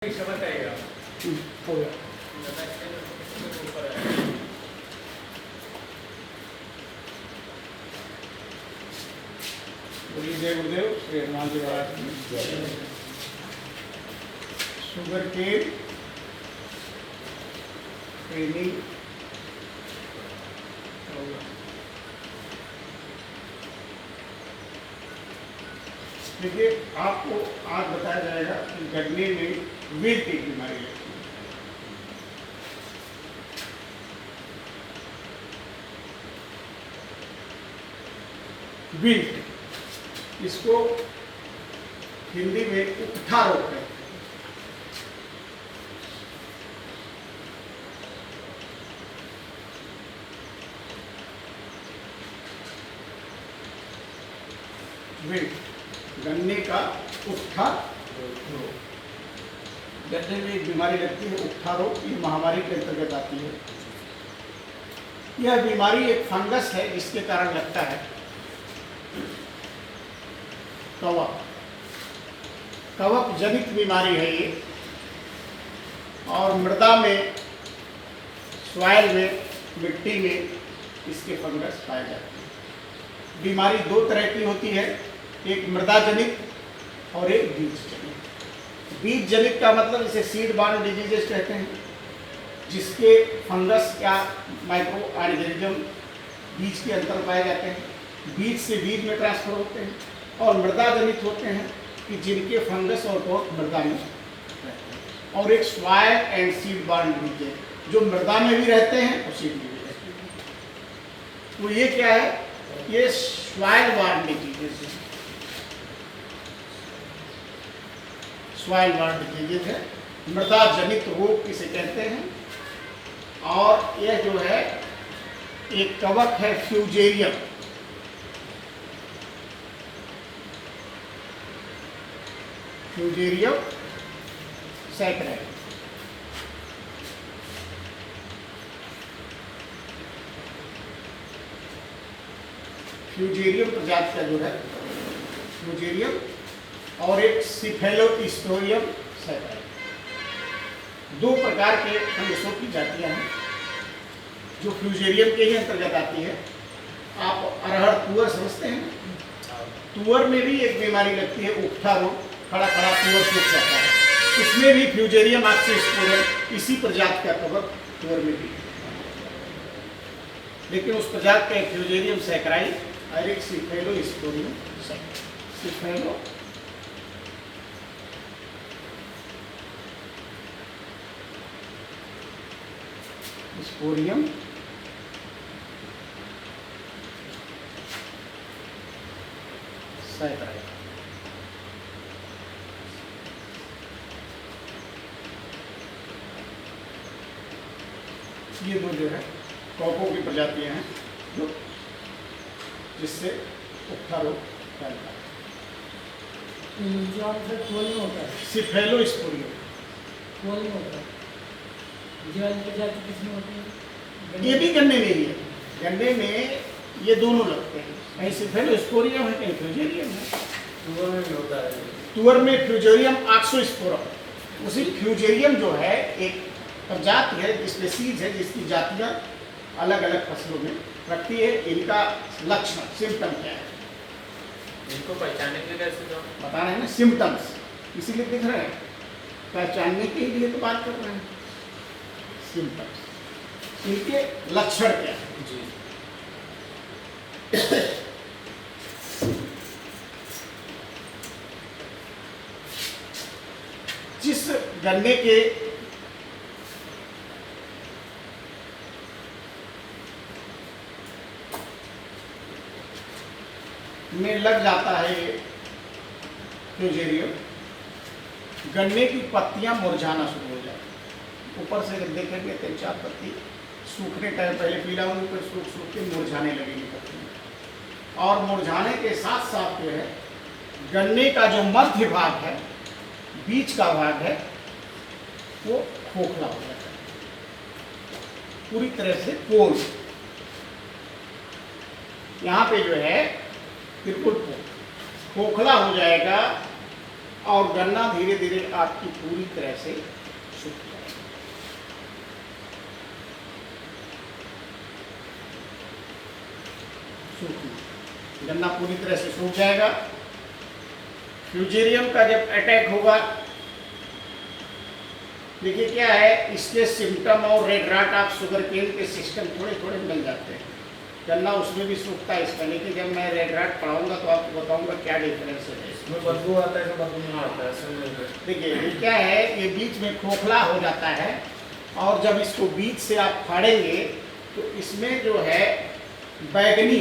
समझ आएगा। हो गया। बोलिए जय गुरुदेव श्री हनुमान जी महाराज की। शुगर केन ट्रेनिंग देखिए, आपको आज बताया जाएगा कि गन्ने में विल्ट की बीमारी लगती है। विल्ट, इसको हिंदी में उकठा रोग कहते हैं। विल्ट, गन्ने का उकठा रोग। गन्ने में एक बीमारी लगती है उकठा रोग, ये महामारी के अंतर्गत आती है। यह बीमारी एक फंगस है जिसके कारण लगता है। कवक, कवक जनित बीमारी है ये, और मृदा में, सॉइल में, मिट्टी में इसके फंगस पाए जाते हैं। बीमारी दो तरह की होती है, एक मृदा जनित और एक बीज जनित। बीज जनित का मतलब इसे सीड बॉर्न डिजीजेस कहते हैं, जिसके फंगस या माइक्रो ऑर्गेनिज्म बीज के अंदर पाए जाते हैं, बीज से बीज में ट्रांसफर होते हैं। और मृदा जनित होते हैं कि जिनके फंगस और कवक मृदा में रहते हैं। और एक soil and seed borne disease, जो मृदा में भी रहते हैं और सीड में भी रहते हैं। तो ये क्या है? ये सॉइल बॉर्न डिजीजेस है। सॉइल बॉर्न डिजीजेस है, मृदा जनित रोग किसे कहते हैं। और यह जो है एक कवक है फ्यूजेरियम। Fusarium saccharide. फ्यूजेरियम प्रजाति का जो है फ्यूजेरियम, और एक सिफेलोस्पोरियम सैकराइड। दो प्रकार के फंगसों की जातियां हैं जो फ्यूजेरियम के ही अंतर्गत आती है। आप अरहर तुअर समझते हैं? तुअर में भी एक बीमारी लगती है उकठा रोग, खड़ा खड़ा तुअर सूख जाता है। इसमें भी फ्यूजेरियम ऑक्सीस्पोरम, इसी प्रजाति का कवक तुअर में भी, लेकिन उस प्रजाति का फ्यूजेरियम सैकराइड और एक cephalosporium saccharide. Cephalosporium saccharide. ये दो जो है कवकों की प्रजातियां हैं जो जिससे उकठा रोग फैलता है। जो आपसे खोल में होता है, सिफेलोस्पोरियम, खोल में होता है, जो प्रजाति किसमें होती है? ये भी गन्ने में ही है। गन्ने में ये दोनों लगते हैं, कहीं सिफेलोस्पोरियम है, कहीं फ्यूजेरियम है। तुअर में भी होता है। तुअर में फ्यूजेरियम ऑक्सीस्पोरम। उसी फ्यूजेरियम जो है एक प्रजाति है, स्पीसीज है, जिसकी जातियां अलग अलग फसलों में रखती है। इनका लक्षण, सिम्टम क्या है? इनको पहचानेंगे कैसे? तो बता रहे हैं ना, सिम्टम्स, इसीलिए दिख रहे हैं, पहचानने के लिए तो बात कर रहे हैं। सिम्टम्स, इनके लक्षण क्या है? जी, जिस गन्ने के में लग जाता है फ्यूजेरियम, गन्ने की पत्तियां मुरझाना शुरू हो जाती हैं। ऊपर से जब देखेंगे 3-4 पत्ती सूखने टाइम पहले पीला होंगे, फिर सूख सूख के मुरझाने लगेगी पत्तियां। और मुरझाने के साथ साथ जो है गन्ने का जो मध्य भाग है, बीच का भाग है, वो खोखला हो जाता है, पूरी तरह से पोल। यहाँ पे जो है बिल्कुल खोखला हो जाएगा, और गन्ना धीरे धीरे आपकी पूरी तरह से सूख जाएगी। सूखना, गन्ना पूरी तरह से सूख जाएगा। फ्यूजेरियम का जब अटैक होगा, देखिए क्या है, इसके सिम्टम और red rot of sugar cane के सिस्टम थोड़े थोड़े मिल जाते हैं। गन्ना उसमें भी सूखता है इसका, लेकिन जब मैं रेड राट पढ़ाऊंगा तो आपको बताऊंगा क्या डिफरेंस है। इसमें बदबू आता है, इसमें बदबू नहीं आता है, सुन लेंगे। देखिए ये क्या है, ये बीच में खोखला हो जाता है और जब इसको बीच से आप फाड़ेंगे तो इसमें जो है बैगनी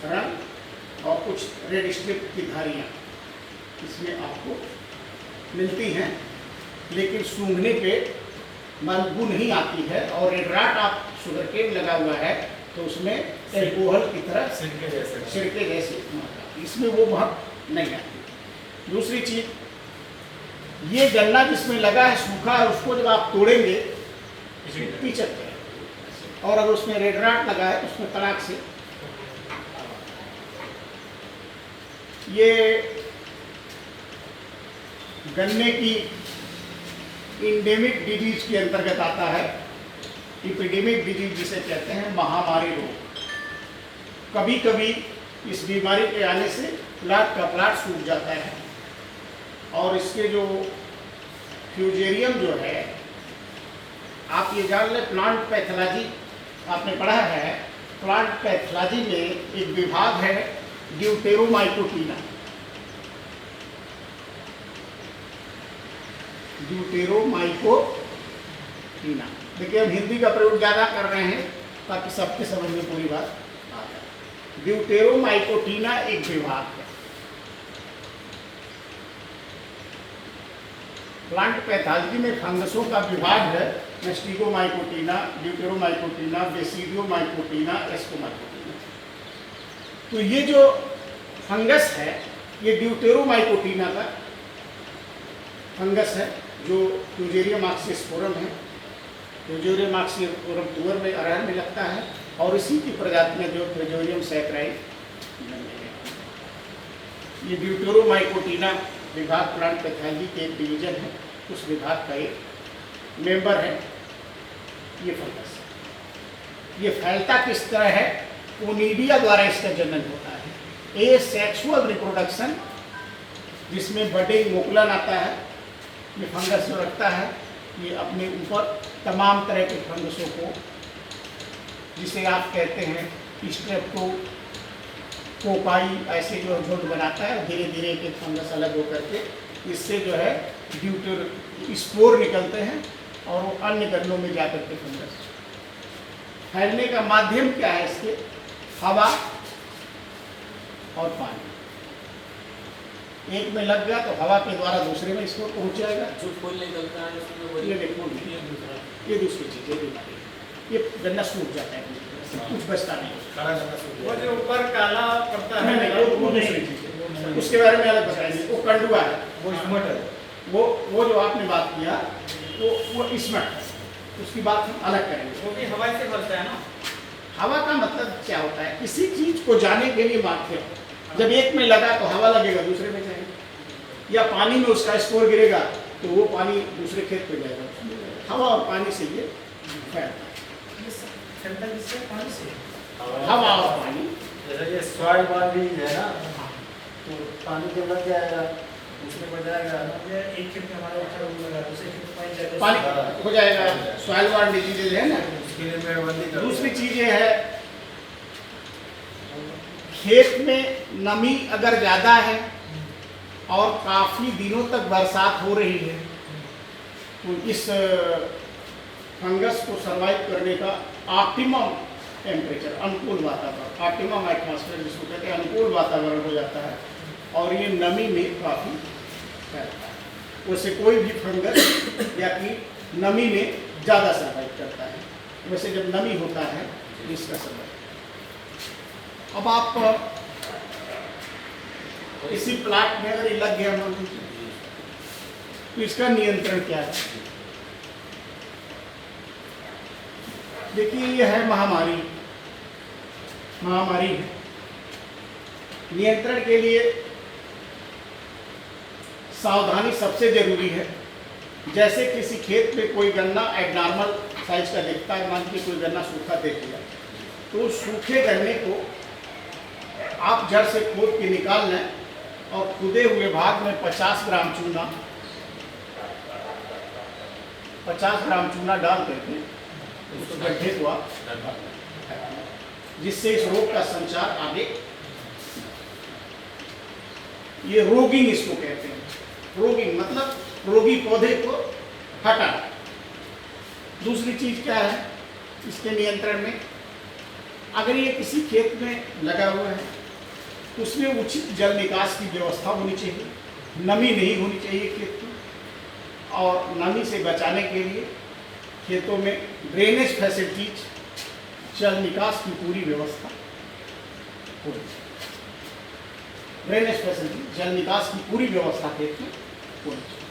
रंग और कुछ रेड स्ट्रिप की धारियाँ इसमें आपको मिलती हैं, लेकिन सूंघने पे बदबू नहीं आती है। और रेड राट आप शुगर केन लगा हुआ है तो उसमें एल्कोहल की तरह सिरके जैसे इसमें वो महक नहीं आती। दूसरी चीज, ये गन्ना जिसमें लगा है सूखा है, उसको जब आप तोड़ेंगे पिचक जाएगा, और अगर उसमें रेड राट लगा है उसमें तड़ाक से। ये गन्ने की इंडेमिक डिजीज के अंतर्गत आता है। एपिडेमिक डिजीज जिसे कहते हैं, महामारी रोग। कभी कभी इस बीमारी के आने से प्लाट का प्लाट सूख जाता है और इसके जो फ्यूजेरियम जो है, आप ये जान लें, प्लांट पैथोलॉजी आपने पढ़ा है। प्लांट पैथोलॉजी में एक विभाग है ड्यूटेरोमाइकोटीना। ड्यूटेरोमाइकोटीना, देखिए हम हिंदी का प्रयोग ज़्यादा कर रहे हैं ताकि सबके समझ में पूरी बात आ जाए। ड्यूटेरोमाइकोटीना एक विभाग है। प्लांट पैथोलॉजी में फंगसों का विभाग है, मेस्टिगोमाइकोटीना, ड्यूटेरोमाइकोटीना, बेसिडियोमाइकोटीना, एस्कोमाइकोटीना। तो ये जो फंगस है, ये ड्यूटेरोमाइकोटीना का फंगस है, जो फ्यूजेरियम ऑक्सीस्पोरम है। फ्यूजेरियम ऑक्सीस्पोरम तुअर में, अरहर में लगता है, और इसी की प्रजातियां जो फ्यूजेरियम सैकराई। ये ड्यूटेरोमाइकोटीना विभाग प्लांट पैथोलॉजी के एक डिवीजन है, उस विभाग का एक मेंबर है ये फंगस। ये फैलता किस तरह है, ओनिडिया द्वारा इसका जनन होता है। ए सेक्सुअल रिप्रोडक्शन, जिसमें बडिंग मोकुलन आता है, ये फंगस जो रखता है, ये अपने ऊपर तमाम तरह के फंगसों को, जिसे आप कहते हैं स्ट्रेप्टोकोकाई, ऐसे जो झुंड बनाता है, धीरे धीरे एक फंगस अलग होकर के इससे जो है ड्यूटर स्पोर निकलते हैं और वो अन्य गन्नों में जाकर के फंगस। फैलने का माध्यम क्या है इसके, हवा और पानी। एक में लग गया तो हवा के द्वारा दूसरे में इसको पहुंच जाएगा। जो फूल निकलता है उसमें ये देखो, ये दूसरी चीज है बीमारी। ये गन्ना सूख जाता है, कुछ बचता नहीं। काला गन्ना सूख वो जाता जो ऊपर काला पड़ता नहीं है, नहीं, वो दूसरी चीज है, उसके बारे में अलग बताएंगे। वो कंडुआ है, वो स्मट है। वो जो आपने बात किया वो इसमें है, उसकी बात हम अलग करेंगे। वो भी हवा से फलता है ना। हवा का मतलब क्या होता है, किसी चीज को जाने के लिए माध्यम। जब एक में लगा तो हवा लगेगा, दूसरे में जाएगा, या पानी में उसका स्पोर गिरेगा तो वो पानी दूसरे खेत पे जाएगा। हवा और पानी से ये फैलता है, हवा और पानी। जैसे ये सॉइल वाल भी है ना, तो पानी जब लग जाएगा उसमें बढ़ जाएगा, एक खेत में हमारा अच्छा वो लगा, दूसरे खेत में पानी जाएगा, पानी हो जाएगा। सॉइल वार्ड डिजीज है ना। उसके लिए मेहरबानी करो। दूसरी चीज ये है, खेत में नमी अगर ज़्यादा है और काफ़ी दिनों तक बरसात हो रही है तो इस फंगस को सरवाइव करने का ऑप्टिमम टेम्परेचर, अनुकूल वातावरण, ऑप्टिमम एटमॉस्फेयर जिसको कहते हैं, अनुकूल वातावरण हो जाता है और ये नमी में काफ़ी फैलता है। वैसे कोई भी फंगस या कि नमी में ज़्यादा सरवाइव करता है, वैसे जब नमी होता है इसका सरवाइव। अब आप इसी प्लाट में अगर ये लग गया मान लीजिए, तो इसका नियंत्रण क्या है। देखिए ये है महामारी है। नियंत्रण के लिए सावधानी सबसे जरूरी है। जैसे किसी खेत में कोई गन्ना एबनॉर्मल साइज का दिखता है, मान के कोई गन्ना सूखा देख लिया, तो सूखे गन्ने को आप जड़ से खोद के निकाल लें और खुदे हुए भाग में 50 ग्राम चूना 50 ग्राम चूना डाल करके उसको गड्ढे को आप, जिससे इस रोग का संचार आगे, ये रोगिंग इसको कहते हैं। रोगिंग मतलब रोगी पौधे को हटा। दूसरी चीज क्या है इसके नियंत्रण में, अगर ये किसी खेत में लगा हुआ है तो उसमें उचित जल निकास की व्यवस्था होनी चाहिए, नमी नहीं होनी चाहिए खेत में, और नमी से बचाने के लिए खेतों में ड्रेनेज फैसिलिटीज, जल निकास की पूरी व्यवस्था होनी चाहिए। ड्रेनेज फैसिलिटी, जल निकास की पूरी व्यवस्था खेत में होनी चाहिए।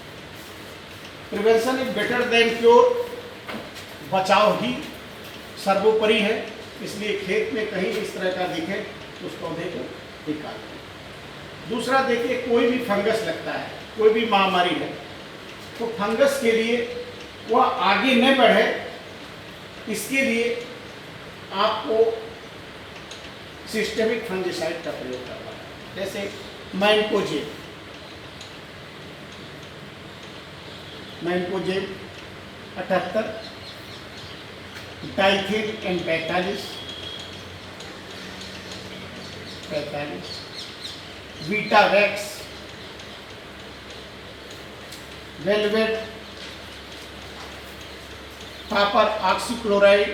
Prevention is better than cure, बचाव ही सर्वोपरि है। इसलिए खेत में कहीं इस तरह का दिखे तो उस पौधे को निकाल दें। दूसरा देखिए, कोई भी फंगस लगता है, कोई भी महामारी है, तो फंगस के लिए वह आगे न बढ़े, इसके लिए आपको सिस्टेमिक फंगिसाइड का प्रयोग करना है। जैसे mancozeb 78, Dithane M45, Vitavax, velvet, copper oxychloride,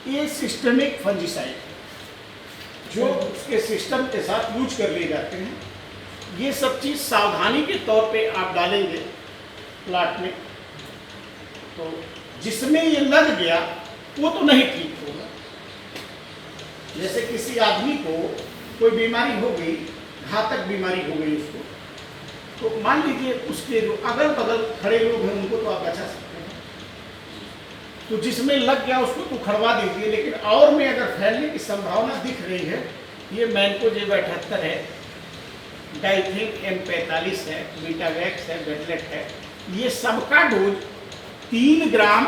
ये सिस्टमिक फंजिसाइड जो उसके सिस्टम के साथ यूज कर लिए जाते हैं। ये सब चीज़ सावधानी के तौर पे आप डालेंगे प्लाट में, तो जिसमें ये लग गया वो तो नहीं ठीक होगा। जैसे किसी आदमी को कोई बीमारी हो गई, घातक बीमारी हो गई उसको, तो मान लीजिए उसके जो अगल बगल खड़े लोग हैं उनको तो आप बचा सकते हैं, तो जिसमें लग गया उसको तो उखड़वा दीजिए, लेकिन और में अगर फैलने की संभावना दिख रही है, ये मैनकोजेब 78 है, डाइथेन M45 है, वीटावैक्स है, वेलवेट है, ये सबका डोज 3 ग्राम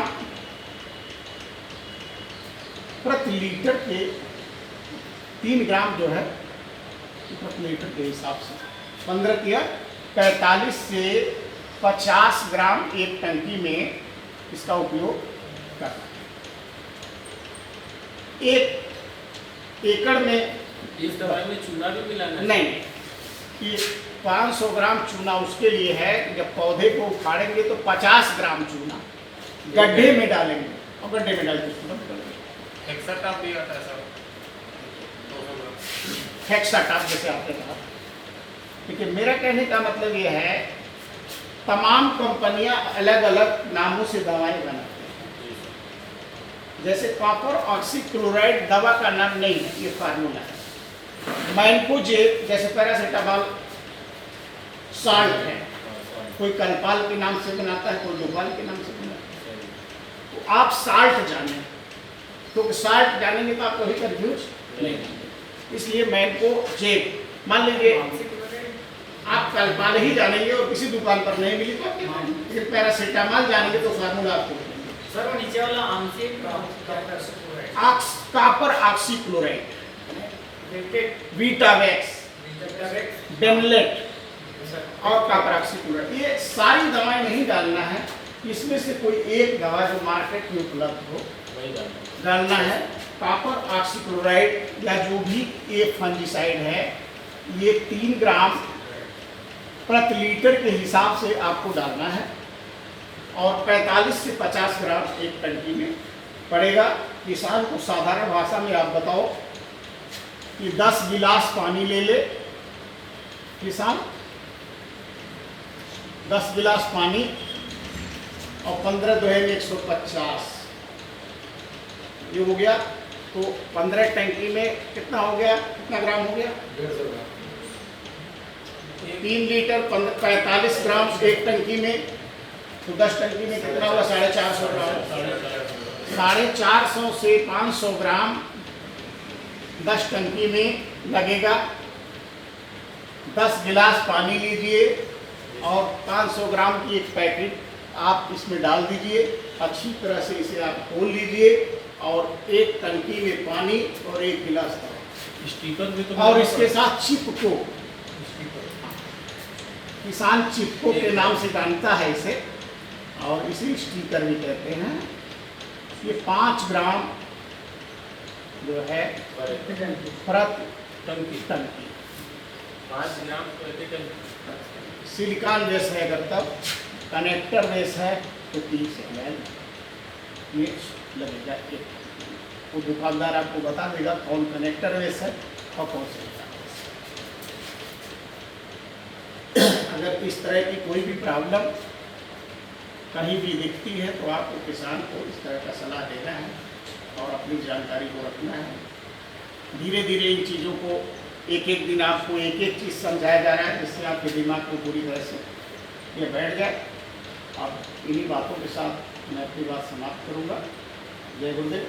प्रति लीटर के, 3 ग्राम जो है प्रति लीटर के हिसाब से 15 किया 45 से 50 ग्राम एक टंकी में इसका उपयोग करना। 1 एकड़ में इस दवाई में चूना भी मिलाना है? नहीं, ये 500 ग्राम चूना उसके लिए है कि जब पौधे को उखाड़ेंगे तो 50 ग्राम चूना गड्ढे में डालेंगे और गड्ढे में डाल के हेक्साटाप भी आता है सर, हेक्साटाप जैसे आपने कहा। देखिए, मेरा कहने का मतलब ये है, तमाम कंपनियां अलग अलग नामों से दवाएं बनाती हैं। जैसे कॉपर ऑक्सीक्लोराइड दवा का नाम नहीं है, ये फार्मूला है। मैनकोजेब जैसे पैरासीटामॉल साल्ट है, कोई कलपाल के नाम से बनाता है, कोई लोपाल के नाम से बनाता है। तो आप साल्ट जाने, तो साल्ट जानेंगे तो आपको कभी कंफ्यूज नहीं होंगे। इसलिए मैनकोजेब, मान लीजिए आप कलपाल ही जानेंगे और किसी दुकान पर नहीं मिली तो फिर पैरासीटामॉल जानेंगे तो फार्मूला आपको सर वो नीचे वाला कॉपर ऑक्सीक्लोराइड, वीटावैक्स, बेनलेट और कॉपर ऑक्सीक्लोराइड, ये सारी दवाएं नहीं डालना है, इसमें से कोई एक दवा जो मार्केट में उपलब्ध हो वही डालना है। कॉपर ऑक्सीक्लोराइड या जो भी एक फंजिसाइड है, ये 3 ग्राम प्रति लीटर के हिसाब से आपको डालना है और 45 से 50 ग्राम एक टंकी में पड़ेगा। किसान को साधारण भाषा में आप बताओ कि 10 गिलास पानी ले ले किसान, 10 गिलास पानी और 15 दोहे में 150, ये हो गया। तो 15 टंकी में कितना हो गया, कितना ग्राम हो गया? 3 लीटर 45 ग्राम एक टंकी में, तो 10 टंकी में कितना हुआ? 450 ग्राम। 450 से 500 ग्राम 10 टंकी में लगेगा। 10 गिलास पानी लीजिए और 500 ग्राम की एक पैकेट आप इसमें डाल दीजिए। अच्छी तरह से इसे आप खोल लीजिए और एक टंकी में पानी और 1 गिलास दवा स्टीकर भी तो और इसके साथ चिपको, किसान चिपको के नाम से जानता है इसे और इसे स्टीकर भी कहते हैं। ये 5 ग्राम जो है प्रति टंकी 5 ग्राम प्रति टन। सिलिकॉन बेस है, अगर तब कनेक्टर बेस है तो 30 ml ये लगेगा। एक वो दुकानदार आपको बता देगा कौन कनेक्टर बेस है और कौन सिलिकॉन बेस। अगर इस तरह की कोई भी प्रॉब्लम कहीं भी दिखती है तो आपको किसान को इस तरह का सलाह देना है और अपनी जानकारी को रखना है। धीरे धीरे इन चीज़ों को एक एक दिन आपको एक एक चीज़ समझाया जा रहा है जिससे आपके दिमाग को पूरी तरह से ये बैठ जाए। अब इन्हीं बातों के साथ मैं अपनी बात समाप्त करूँगा। जय गुरुदेव।